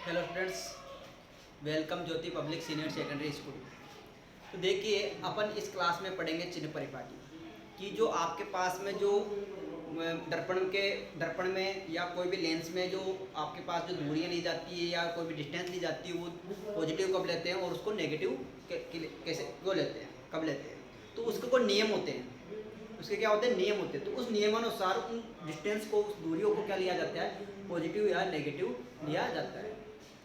Hello students, welcome ज्योति public senior secondary school. तो देखिए, अपन इस क्लास में पढ़ेंगे चिन्ह परिपाटी कि जो आपके पास में जो दर्पण में या कोई भी लेंस में जो आपके पास जो दूरियां ली जाती है या कोई भी डिस्टेंस ली जाती है, वो पॉजिटिव कब लेते हैं और उसको नेगेटिव कैसे क्यों लेते हैं, कब लेते हैं। तो उसके कोई नियम होते हैं, उसके क्या होते हैं, नियम होते हैं। तो उस नियमानुसार उन डिस्टेंस को, उस दूरियों को क्या लिया जाता है, पॉजिटिव या नेगेटिव लिया जाता है।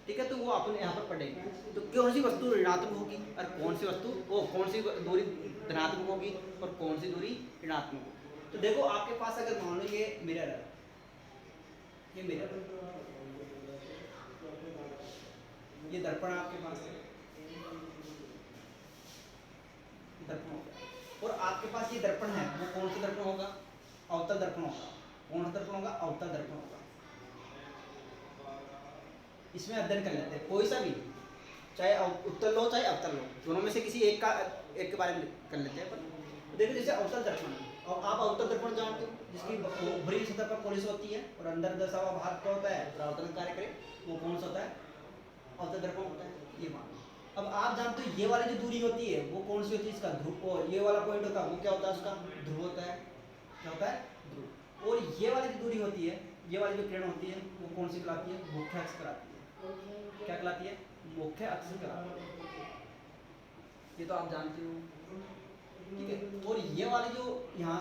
ठीक है, तो वो अपन यहाँ पर पढ़ेंगे। तो कौन सी वस्तु ऋणात्मक होगी और कौन सी वस्तु, वो कौन सी दूरी धनात्मक होगी और कौन सी दूरी ऋणात्मक होगी। तो देखो, आपके पास अगर मान लो ये मिरर है, ये मिरर, ये दर्पण आपके पास है, दर्पण होगा। और आपके पास ये दर्पण है, वो कौन सा दर्पण होगा, अवतल दर्पण होगा। कौन सा दर्पण होगा, अवतल दर्पण होगा। इसमें अध्ययन कर लेते हैं कोई सा भी, चाहे उत्तल लो चाहे अवतल लो, दोनों में से किसी एक के बारे में कर लेते हैं अपन। तो देखो, जैसे अवतल दर्पण, और आप अवतल दर्पण जानते हो, जिसकी ऊपरी सतह पर पॉलिश होती है और अंदर दसा हुआ भाग क्या होता है, परावर्तन कार्य करे, वो कौन सा होता है, अवतल दर्पण होता है। ये मान, अब आप जानते हो ये वाली जो दूरी होती है वो कौन सी होती है, इसका ध्रुव। और ये वाला पॉइंट होता है वो क्या होता है, उसका ध्रुव होता है। क्या होता है, ध्रुव। और ये वाली जो दूरी होती है, ये वाली जो किरण होती है, वो कौन सी कहलाती है, मुख्य अक्ष कहलाती है। क्या कहलाती है, मुख्य अक्ष कहलाती है। ये तो आप जानते हो, ठीक है। और ये वाली जो यहाँ,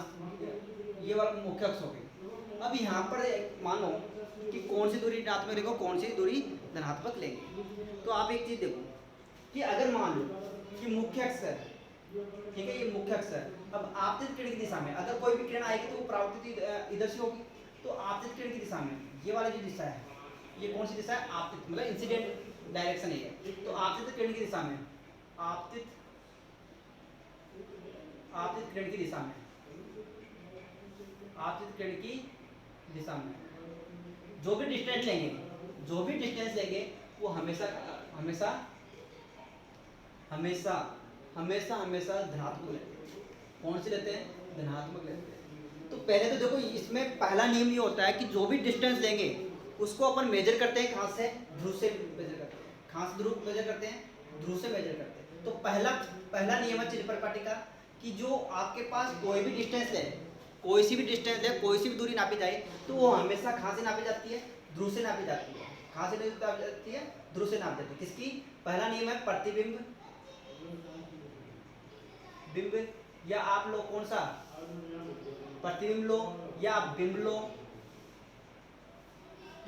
ये वाला मुख्य अक्ष हो गई। अब यहाँ पर मानो कि कौन सी दूरी ऋणात्मक लेंगे, कौन सी दूरी धनात्मक लेंगे। तो आप एक चीज देखो कि अगर मान लो कि मुख्य अक्ष है, ठीक है, ये मुख्य अक्ष है। अब आपतित किरण की दिशा में अगर कोई भी किरण आएगी तो वो परावर्तित इधर से होगी। तो आपतित किरण की दिशा में ये वाली जो दिशा है, ये कौन सी दिशा है, आपतित, मतलब इंसिडेंट डायरेक्शन है। तो आपतित किरण की दिशा में, आपतित आपतित किरण की दिशा में, आपतित किरण की दिशा में जो भी डिस्टेंस लेंगे, जो भी डिस्टेंस लेंगे, वो हमेशा हमेशा हमेशा हमेशा हमेशा धनात्मक लेते हैं। कौन से लेते हैं, धनात्मक लेते हैं। तो पहले तो देखो, इसमें पहला नियम ये होता है कि जो भी डिस्टेंस लेंगे उसको अपन मेजर करते हैं, कहाँ से, ध्रुव से मेजर करते हैं। कहाँ से ध्रुव मेजर करते हैं, ध्रुव से मेजर करते हैं। तो पहला नियम है चिन्ह परिपाटी का कि जो आपके पास कोई भी डिस्टेंस ले, कोई सी भी डिस्टेंस ले, कोई सी भी दूरी नापी जाए, तो वो हमेशा कहाँ से नापी जाती है, ध्रुव से नापी जाती है। कहाँ से नापी जाती है, ध्रुव से नापी जाती है। किसकी, पहला नियम है प्रतिबिंब बिंब, या आप लोग कौन सा, प्रतिबिंब लो या आप बिंब लो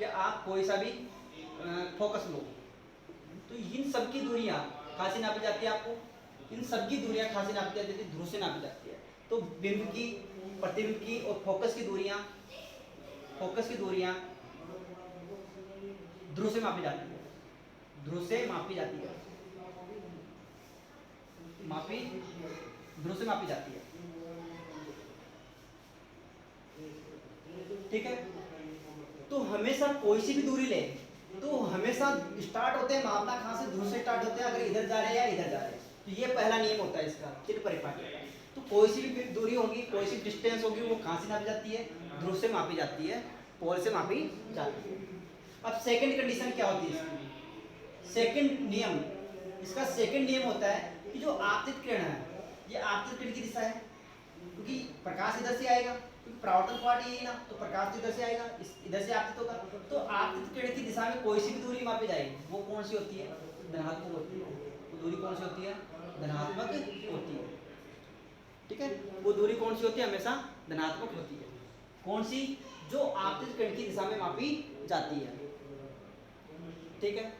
या आप कोई सा भी फोकस लो। तो इन सब की दूरियां कहाँ से नापी जाती है, आपको इन सब की दूरियां कहाँ से नापी जाती है, ध्रुव से नापी जाती है। तो बिंब की, प्रतिबिंब की और फोकस की दूरियां, फोकस की दूरियां ध्रुव से मापी जाती है, ध्रुव से मापी जाती है, मापी ध्रुव से मापी जाती है। ठीक है, तो हमेशा कोई सी भी दूरी ले, तो हमेशा स्टार्ट होते हैं मापना कहाँ से, ध्रुव से स्टार्ट होते हैं, अगर इधर जा रहे हैं या इधर जा रहे हैं। तो ये पहला नियम होता है इसका, चिन्ह परिपाटी का। तो कोई सी भी दूरी होगी, कोई सी डिस्टेंस होगी, वो कहाँ से नापी जाती है, ध्रुव से मापी जाती है, पोल से मापी जाती है। अब सेकंड कंडीशन क्या होती है इसकी, सेकंड नियम, इसका सेकंड नियम होता है कि जो आपतित किरण है, ये आपतित किरण की दिशा है, क्योंकि प्रकाश इधर से आएगा, क्योंकि परावर्तन पार्ट ये है ना, तो प्रकाश तो इधर से आएगा, इधर से आपतित होगा। तो आपतित किरण की दिशा में कोई सी भी दूरी मापी जाएगी, वो कौन सी होती है, धनात्मक होती है। वो दूरी कौन सी होती है, धनात्मक होती है। ठीक है, वो दूरी कौन सी होती है, हमेशा धनात्मक होती है। कौन सी, जो आपतित किरण की दिशा में मापी जाती है। ठीक है,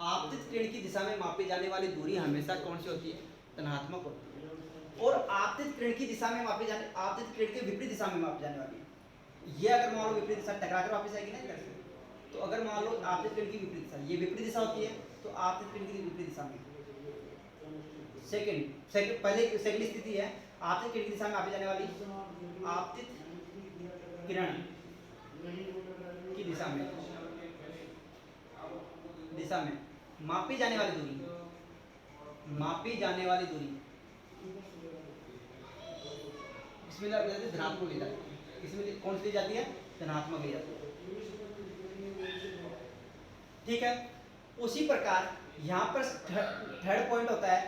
आपतित किरण की दिशा में मापी जाने वाली दूरी हमेशा कौन सी होती है, धनात्मक होती है। और आपतित किरण की दिशा में मापी जाने, आपतित किरण के विपरीत दिशा में मापी जाने वाली है। ये अगर मान लो विपरीत दिशा टकरा कर वापस आएगी ना इधर से, तो अगर मान लो आपतित किरण की विपरीत दिशा, ये विपरीत दिशा होती है, तो आपतित किरण की विपरीत दिशा में पहले सेकंड स्थिति है, आपतित किरण की दिशा में मापी जाने वाली, आपतित किरण की दिशा में मापी जाने वाली दूरी, मापी जाने वाली दूरी इसमें धनात्मक ली जाती है। इसमें कौन सी ली जाती है, धनात्मक ली जाती है। ठीक है। उसी प्रकार यहाँ पर थर्ड पॉइंट होता है,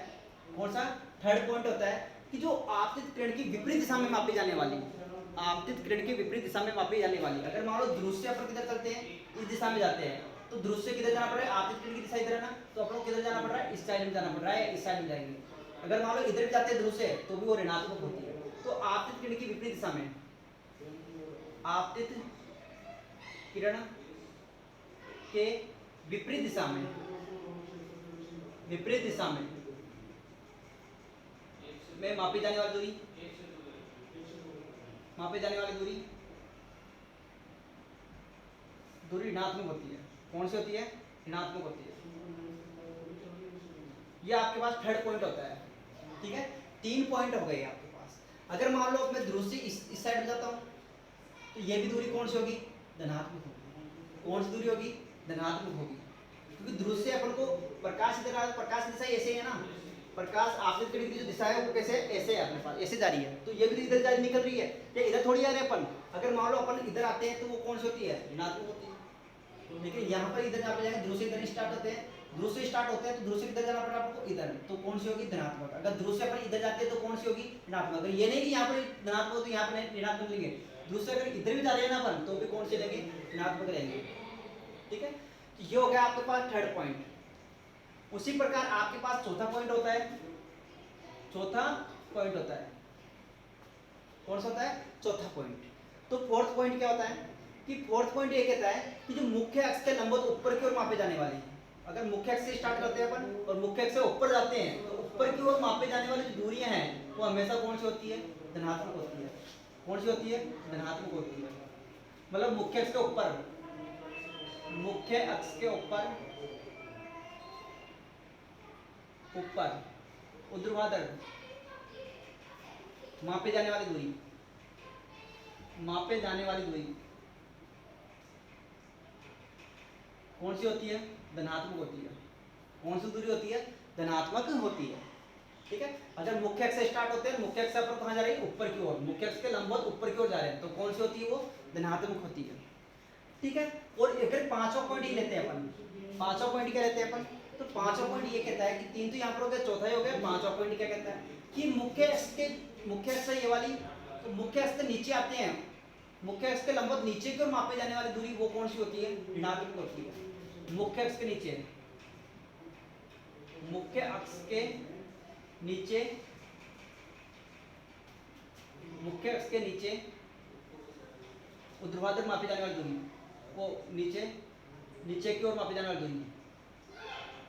कौन सा थर्ड पॉइंट होता है कि जो आपतित किरण की विपरीत दिशा में मापी जाने वाली, आपतित किरण की विपरीत दिशा में मापी जाने वाली, अगर मान लो ध्रुव से अपन किधर चलते हैं, इस दिशा में जाते हैं, तो ध्रुव से किधर जाना पड़ रहा है, आपतित किरण की दिशा इधर है ना, तो अपन को किधर जाना पड़ रहा है, इस साइड में जाना पड़ रहा है, इस साइड में जाएंगे। अगर मान लो इधर भी जाते हैं ध्रुव से, तो भी वो ऋणात्मक होती है। तो आपतित किरण की विपरीत दिशा में, आपतित किरण के विपरीत दिशा में, विपरीत दिशा में मापी जाने वाली दूरी, मापी जाने वाली दूरी, दूरी ऋणात्मक होती है। कौन सी होती है, ऋणात्मक होती है। ये आपके पास थर्ड पॉइंट होता है, ठीक है। 3 पॉइंट हो गए आपके पास। अगर मान लो मैं ध्रुव से इस साइड में जाता हूँ, तो ये भी दूरी कौन सी होगी, धनात्मक होगी। कौन सी दूरी होगी, धनात्मक होगी, क्योंकि ध्रुव से अपन को प्रकाश इधर आ, प्रकाश की दिशा ऐसे ही है ना, प्रकाश आपतित किरण की जो दिशा है वो कैसे, ऐसे है अपने पास, ऐसे जा रही है, तो ये भी इधर जा निकल रही है, या इधर थोड़ी आ रहे अपन। अगर मान लो अपन इधर आते हैं तो वो कौन सी होती है, ऋणात्मक होती है। लेकिन यहाँ पर इधर आप जाएंगे, ध्रुव से इधर स्टार्ट होते हैं, ध्रुव से स्टार्ट होते हैं, तो ध्रुव से किधर जाना पड़ेगा आपको, इधर, तो कौन सी होगी, धनात्मक। अगर ध्रुव से अपन इधर जाते हैं तो कौन सी होगी, ऋणात्मक। अगर ये नहीं कि यहाँ पर धनात्मक तो यहाँ पर ऋणात्मक लेंगे, ध्रुव से अगर इधर भी जा रहे हैं ना अपन, तो भी कौन से लेंगे, ऋणात्मक लेंगे, ठीक है। ये हो गया आपके पास थर्ड पॉइंट। उसी प्रकार आपके पास चौथा पॉइंट होता है, चौथा पॉइंट होता है, कौन सा होता है, चौथा पॉइंट। तो फोर्थ पॉइंट क्या होता है कि फोर्थ पॉइंट ये कहता है कि जो मुख्य अक्ष के लंबवत ऊपर की ओर मापे जाने वाली, अगर मुख्य अक्ष से स्टार्ट करते हैं अपन और मुख्य अक्ष से ऊपर जाते हैं, तो ऊपर की ओर मापे जाने वाली जो दूरियां हैं वो हमेशा कौन सी होती है, धनात्मक होती है। कौन सी होती है, धनात्मक होती है। मतलब मुख्य अक्ष के ऊपर, मुख्य अक्ष के ऊपर, ऊपर ऊर्ध्वाधर मापे जाने वाली दूरी, मापे जाने वाली दूरी कौन सी होती है, धनात्मक होती है। कौन सी दूरी होती है, धनात्मक होती है, ठीक है। अगर मुख्य अक्ष से स्टार्ट होते हैं, मुख्य अक्ष से अपन कहां जा रहे हैं, ऊपर की ओर, मुख्य अक्ष के लंबवत ऊपर की ओर जा रहे हैं, तो कौन सी होती है, वो धनात्मक होती है, ठीक है। और फिर पांचवा पॉइंट ये लेते हैं अपन, पांचवा पॉइंट क्या लेते हैं अपन, तो पांचवा पॉइंट ये कहता है कि 3 तो यहाँ पर हो गया, चौथा ही हो गया, पांचवा पॉइंट क्या कहता है कि मुख्य अक्ष से ये वाली, तो मुख्य अक्ष से नीचे आते हैं, मुख्य अक्ष के लंबवत नीचे की ओर मापे जाने वाली दूरी वो कौन सी होती है, ऋणात्मक होती है। मुख्य अक्ष के नीचे, मुख्य अक्ष के नीचे, मुख्य अक्ष के नीचे ऊर्ध्वाधर मापी जाने वाली दूरी, वो नीचे, नीचे की ओर मापी जाने वाली दूरी,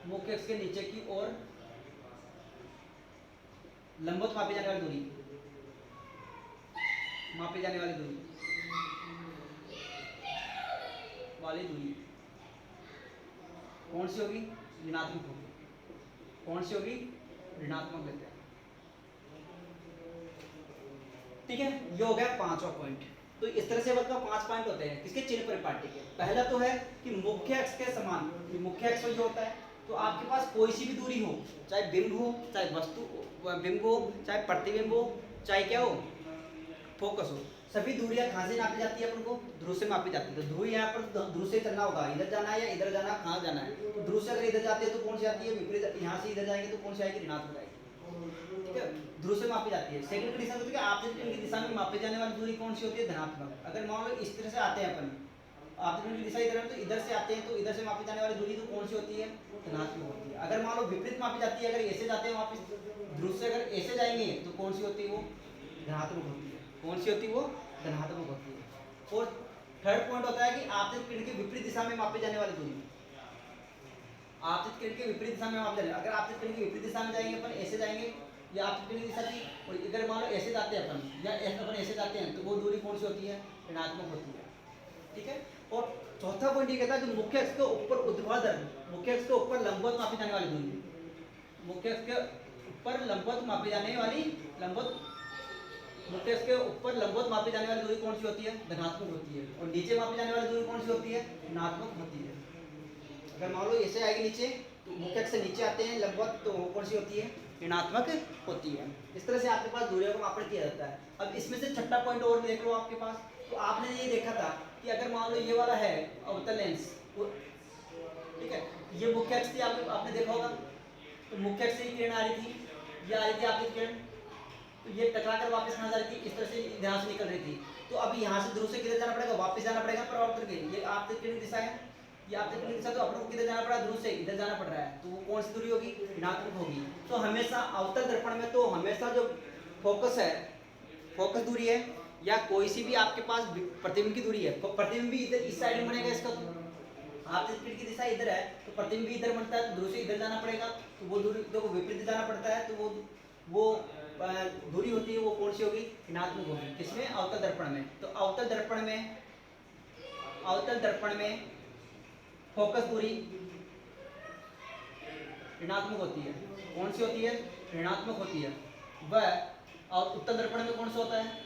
मुख्य अक्ष के नीचे की ओर लंबवत मापी जाने वाली दूरी, मापी जाने वाली दूरी, वाली दूरी कौन सी होगी, ऋणात्मक होगी। कौन सी होगी, ऋणात्मक लेते हैं, ठीक है। ये हो गया पांचवा पॉइंट। तो इस तरह से मतलब 5 पॉइंट होते हैं किसके, चिन्ह परिपाटी के। पहला तो है कि मुख्य अक्ष के समान, मुख्य अक्ष जो होता है, तो आपके पास कोई सी भी दूरी हो, चाहे बिंब हो, चाहे वस्तु बिंब हो, चाहे प्रतिबिंब हो, चाहे क्या हो, फोकस हो, सभी दूरियां कहाँ से नापी जाती है, अपन को ध्रुव से मापी जाती है। तो ध्रुव यहाँ पर ध्रुव से चलना होगा, इधर जाना है या इधर जाना, कहाँ जाना है। तो ध्रुव से अगर इधर जाते हैं तो कौन सी आती है, विपरीत। यहाँ से इधर जाएंगे तो कौन सी आएगी, ऋणात्मक आएगी, ठीक है। ध्रुव से मापी जाती है। सेकंड कंडीशन होती है आपतित किरण की दिशा में मापी जाने वाली दूरी कौन सी होती है, धनात्मक। अगर मान लो इस तरह से आते हैं अपन, आपतित किरण की दिशा इधर है, तो इधर से आते हैं तो इधर से मापी जाने वाली दूरी तो कौन सी होती है, धनात्मक होती है। अगर मान लो विपरीत मापी जाती है, अगर ऐसे जाते हैं वापस ध्रुव से अगर ऐसे जाएंगे तो कौन सी होती है, वो धनात्मक होती है। कौन सी होती है, वो धनात्मक होती है। और थर्ड पॉइंट होता है कि आपतित किरण के विपरीत दिशा में मापी जाने वाली दूरी, आपतित किरण के विपरीत दिशा में मापी जाने, अगर आपतित किरण की विपरीत दिशा में जाएंगे अपन, ऐसे जाएंगे या आपतित किरण की दिशा थी, और अगर मान लो ऐसे जाते हैं अपन या अपन ऐसे जाते हैं, तो वो दूरी कौन सी होती है, ऋणात्मक होती है, ठीक है। और चौथा पॉइंट ये कहता है कि मुख्य अक्ष के ऊपर ऊर्ध्वाधर, मुख्य अक्ष के ऊपर लंबवत मापी जाने वाली दूरी, मुख्य अक्ष के ऊपर लंबवत मापी जाने वाली, लंबवत, मुख्य अक्ष के ऊपर लंबवत मापी जाने वाली दूरी कौन सी होती है, धनात्मक होती है। और नीचे मापी जाने वाली दूरी कौन सी होती है, ऋणात्मक होती है। अगर मान लो ऐसे आएगी नीचे, तो मुख्य अक्ष से नीचे आते हैं लंबवत, तो कौन सी होती है, ऋणात्मक होती है। इस तरह से आपके पास दूरियों का मापन किया जाता है। अब इसमें से छठा पॉइंट और भी देख लो आपके पास। तो आपने ये देखा था कि अगर मान लो ये वाला है अवतल लेंस, ये मुख्य अक्ष थी, आपने देखा होगा। तो मुख्य अक्ष से ही किरण आ रही थी, ये आ रही थी आपकी किरण, तो ये टकरा कर वापस कहाँ जा रही थी, इस तरह से ध्यान से निकल रही थी। तो अभी यहाँ से ध्रुव से किधर जाना पड़ेगा, वापस जाना पड़ेगा परावर्तन के। ये आपकी किरण दिशा है, ये आपकी किरण दिशा, तो अपन को किधर जाना पड़ा, ध्रुव से इधर जाना पड़ रहा है, तो वो कौन सी दूरी होगी, ऋणात्मक होगी। तो हमेशा अवतल दर्पण में तो हमेशा जो फोकस है, फोकस दूरी है, या कोई सी भी आपके पास प्रतिबिंब की दूरी है, प्रतिबिंब भी इधर इस साइड में बनेगा इसका। तो आपकी किरण की दिशा इधर है, तो प्रतिबिंब भी इधर बनता है, तो ध्रुव से इधर जाना पड़ेगा, तो वो दूरी तो विपरीत जाना पड़ता है, तो वो दूरी होती है, वो कौन सी होगी, ऋणात्मक होगी। किसमें, अवतल दर्पण में। तो अवतल दर्पण में फोकस दूरी ऋणात्मक होती है। कौन सी होती है, ऋणात्मक होती है वह। और उत्तल दर्पण में कौन सा होता है,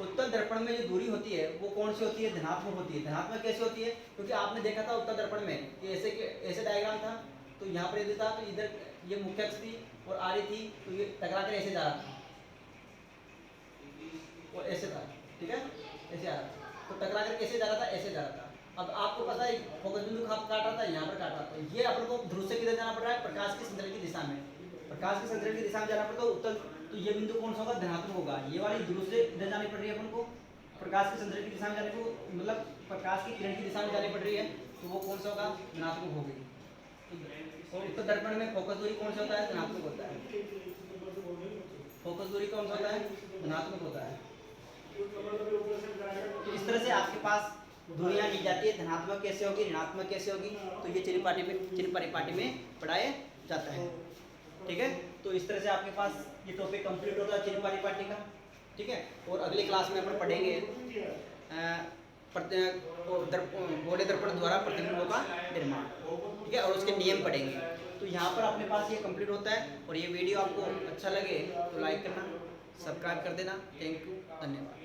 उत्तल दर्पण में जो दूरी होती है वो कौन सी होती है, धनात्मक होती है। धनात्मक कैसे होती है, क्योंकि आपने देखा था उत्तल दर्पण में कि ऐसे डायग्राम था, तो यहाँ पर यदि था तो इधर ये मुख्य अक्ष थी और आ रही थी, तो ये टकरा कर ऐसे जा रहा था और ऐसे था, ठीक है, ऐसे आ रहा था। तो टकरा कर कैसे जा रहा था, ऐसे जा रहा था। अब आपको पता है फोकस बिंदु कहाँ काट रहा था, यहाँ पर काट रहा था। ये अपन को ध्रुव से किधर जाना पड़ रहा है, प्रकाश के संचरण की दिशा में, प्रकाश के संचरण की दिशा में जाना पड़ता है उत्तल। तो ये बिंदु कौन सा होगा, धनात्मक होगा। ये वाली ध्रुव से इधर जानी पड़ रही है अपन को, प्रकाश के संचरण की दिशा में जाने को, मतलब प्रकाश की किरण की दिशा में जानी पड़ रही है, तो वो कौन सा होगा, धनात्मक होगी। और उत्तल दर्पण में फोकस दूरी कौन सा होता है, धनात्मक होता है। फोकस दूरी कौन सा होता है, धनात्मक होता है। तो इस तरह से आपके पास दूरियां दी जाती है, धनात्मक कैसे होगी, ऋणात्मक कैसे होगी, तो ये चिन्ह परिपाटी में पढ़ाया जाता है, ठीक है। तो इस तरह से आपके पास ये टॉपिक कंप्लीट होता है चिन्ह परिपाटी का, ठीक है। और अगली क्लास में अपन पढ़ेंगे गोले दर्पण द्वारा प्रतिबिंबों का निर्माण, ठीक है, और उसके नियम पढ़ेंगे। तो यहाँ पर अपने पास ये कंप्लीट होता है। और ये वीडियो आपको अच्छा लगे तो लाइक करना, सब्सक्राइब कर देना। थैंक यू, धन्यवाद।